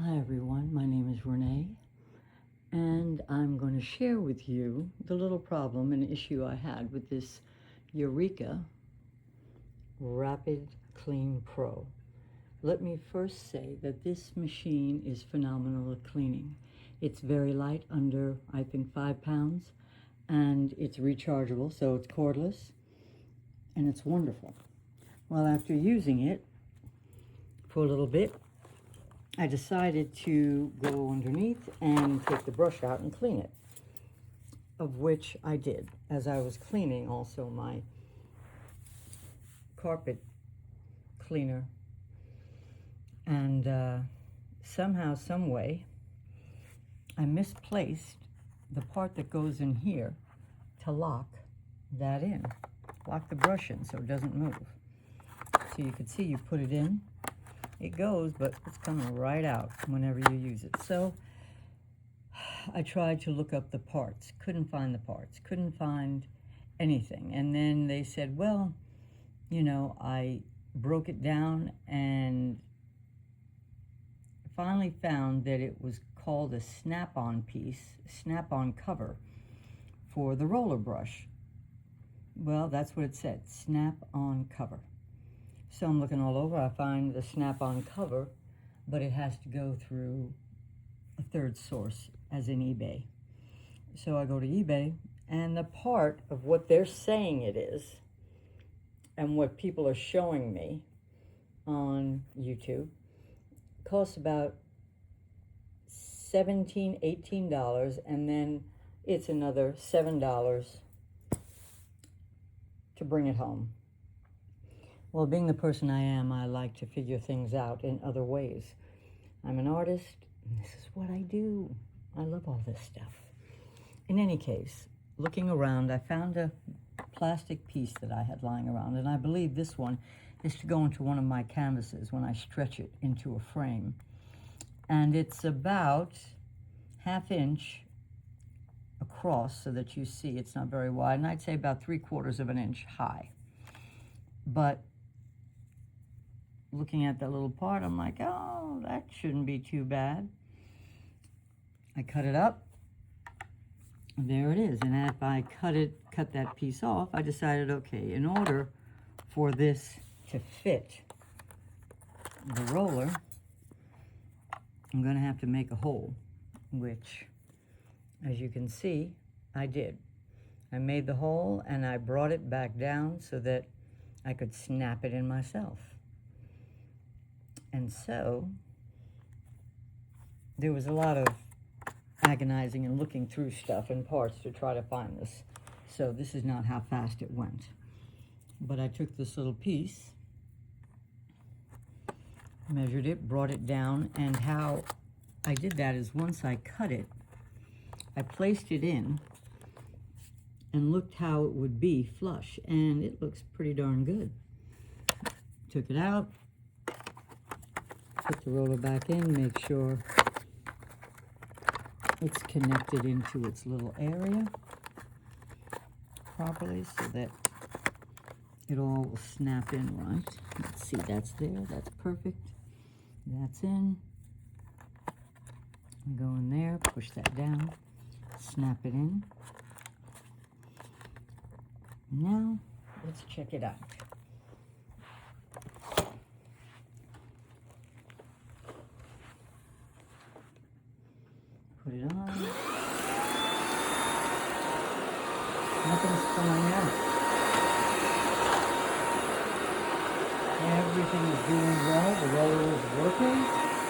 Hi everyone, my name is Renee, and I'm going to share with you the little problem and issue I had with this Eureka Rapid Clean Pro. Let me first say that this machine is phenomenal at cleaning. It's very light, under I think 5 pounds, and it's rechargeable, so it's cordless, and it's wonderful. Well, after using it for a little bit, I decided to go underneath and take the brush out and clean it, of which I did as I was cleaning also my carpet cleaner. And somehow, some way, I misplaced the part that goes in here to lock that in, lock the brush in so it doesn't move. So you can see you put it in, it goes, but it's coming right out whenever you use it. So I tried to look up the parts, couldn't find the parts, couldn't find anything. And then they said, well, you know, I broke it down and finally found that it was called a snap-on piece, snap-on cover for the roller brush. Well, that's what it said, snap-on cover. So I'm looking all over, I find the snap-on cover, but it has to go through a third source, as in eBay. So I go to eBay, and the part of what they're saying it is, and what people are showing me on YouTube, costs about $17, $18, and then it's another $7 to bring it home. Well, being the person I am, I like to figure things out in other ways. I'm an artist, and this is what I do. I love all this stuff. In any case, looking around, I found a plastic piece that I had lying around, and I believe this one is to go into one of my canvases when I stretch it into a frame. And it's about 1/2 inch across so that you see it's not very wide, and I'd say about 3/4 of an inch high. But looking at that little part, I'm like, oh, that shouldn't be too bad. I cut it up, and there it is. And if I cut that piece off, I decided, okay, in order for this to fit the roller, I'm going to have to make a hole, which, as you can see, I did. I made the hole, and I brought it back down so that I could snap it in myself. And so there was a lot of agonizing and looking through stuff and parts to try to find this. So this is not how fast it went. But I took this little piece, measured it, brought it down, and how I did that is once I cut it, I placed it in and looked how it would be flush, and it looks pretty darn good. Took it out, put the roller back in, make sure it's connected into its little area properly so that it all will snap in right. Let's see, that's there, that's perfect. That's in. Go in there, push that down, snap it in. Now, let's check it out. Put it on. Nothing's coming out. Everything is doing well. The roller is working.